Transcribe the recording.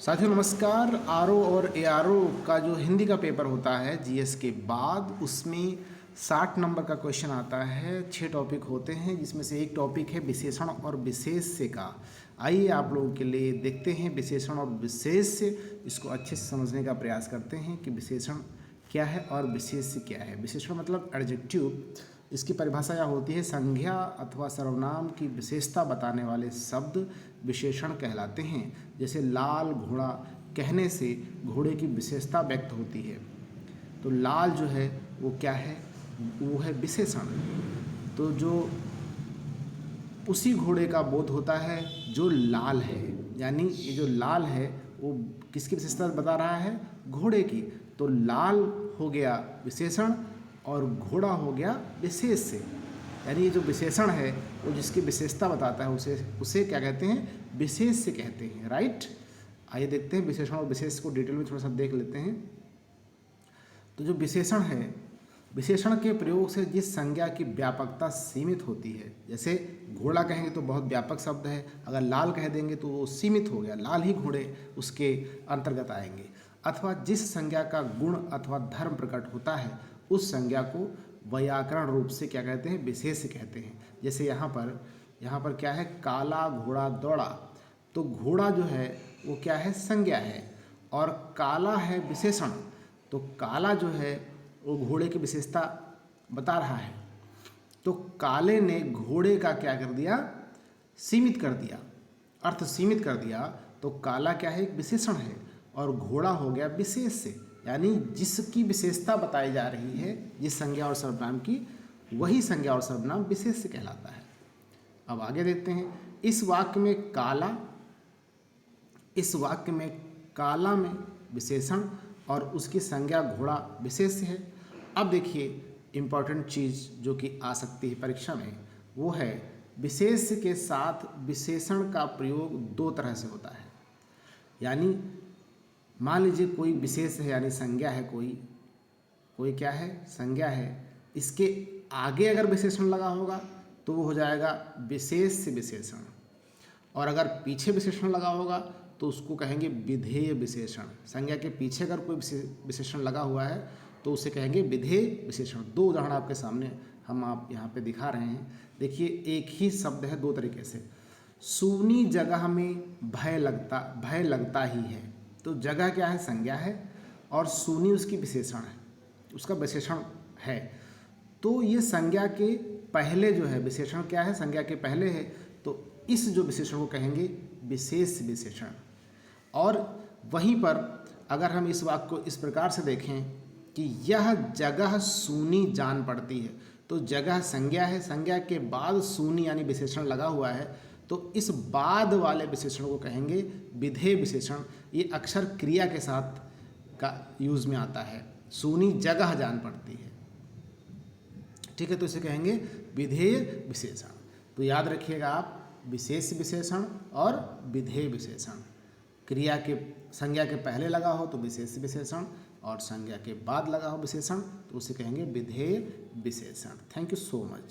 साथियों नमस्कार। आरओ और एआरओ का जो हिंदी का पेपर होता है जीएस के बाद, उसमें 60 नंबर का क्वेश्चन आता है। 6 टॉपिक होते हैं जिसमें से एक टॉपिक है विशेषण और विशेष्य का। आइए आप लोगों के लिए देखते हैं विशेषण और विशेष्य, इसको अच्छे से समझने का प्रयास करते हैं कि विशेषण क्या है और विशेष्य क्या है। विशेषण मतलब एडजेक्टिव, इसकी परिभाषा यह होती है संज्ञा अथवा सर्वनाम की विशेषता बताने वाले शब्द विशेषण कहलाते हैं। जैसे लाल घोड़ा कहने से घोड़े की विशेषता व्यक्त होती है, तो लाल जो है वो क्या है, वो है विशेषण। तो जो उसी घोड़े का बोध होता है जो लाल है, यानी ये जो लाल है वो किसकी विशेषता बता रहा है, घोड़े की। तो लाल हो गया विशेषण और घोड़ा हो गया विशेष्य। यानी ये जो विशेषण है वो जिसकी विशेषता बताता है उसे क्या कहते हैं, विशेष्य कहते हैं। राइट। आइए देखते हैं विशेषण और विशेष्य को डिटेल में थोड़ा सा देख लेते हैं। तो जो विशेषण है, विशेषण के प्रयोग से जिस संज्ञा की व्यापकता सीमित होती है, जैसे घोड़ा कहेंगे तो बहुत व्यापक शब्द है, अगर लाल कह देंगे तो वो सीमित हो गया, लाल ही घोड़े उसके अंतर्गत आएंगे। अथवा जिस संज्ञा का गुण अथवा धर्म प्रकट होता है उस संज्ञा को वैयाकरण रूप से क्या कहते हैं, विशेष्य कहते हैं। जैसे यहाँ पर क्या है, काला घोड़ा दौड़ा, तो घोड़ा जो है वो क्या है, संज्ञा है, और काला है विशेषण। तो काला जो है वो घोड़े की विशेषता बता रहा है, तो काले ने घोड़े का क्या कर दिया, सीमित कर दिया, अर्थ सीमित कर दिया। तो काला क्या है, एक विशेषण है, और घोड़ा हो गया विशेष्य, यानी जिसकी विशेषता बताई जा रही है, जिस संज्ञा और सर्वनाम की, वही संज्ञा और सर्वनाम विशेष्य कहलाता है। अब आगे देखते हैं। इस वाक्य में काला में विशेषण और उसकी संज्ञा घोड़ा विशेष्य है। अब देखिए इम्पॉर्टेंट चीज़ जो कि आ सकती है परीक्षा में, वो है विशेष्य के साथ विशेषण का प्रयोग दो तरह से होता है। यानी मान लीजिए कोई विशेष है, यानी संज्ञा है, कोई क्या है, संज्ञा है, इसके आगे अगर विशेषण लगा होगा तो वो हो जाएगा विशेष्य विशेषण, और अगर पीछे विशेषण लगा होगा तो उसको कहेंगे विधेय विशेषण। संज्ञा के पीछे अगर कोई विशेषण लगा हुआ है तो उसे कहेंगे विधेय विशेषण। दो उदाहरण आपके सामने आप यहाँ पे दिखा रहे हैं। देखिए एक ही शब्द है दो तरीके से। सूनी जगह में भय लगता ही है, तो जगह क्या है, संज्ञा है, और सूनी उसकी विशेषण है, उसका विशेषण है। तो ये संज्ञा के पहले जो है, विशेषण क्या है, संज्ञा के पहले है, तो इस जो विशेषण को कहेंगे विशेष विशेषण। और वहीं पर अगर हम इस वाक्य को इस प्रकार से देखें कि यह जगह सूनी जान पड़ती है, तो जगह संज्ञा है, संज्ञा के बाद सूनी यानी विशेषण लगा हुआ है, तो इस बाद वाले विशेषण को कहेंगे विधेय विशेषण। ये अक्सर क्रिया के साथ का यूज में आता है। सूनी जगह जान पड़ती है, ठीक है, तो इसे कहेंगे विधेय विशेषण। तो याद रखिएगा आप, विशेष विशेषण और विधेय विशेषण। क्रिया के संज्ञा के पहले लगा हो तो विशेष विशेषण, और संज्ञा के बाद लगा हो विशेषण तो उसे कहेंगे विधेय विशेषण। Thank you so much.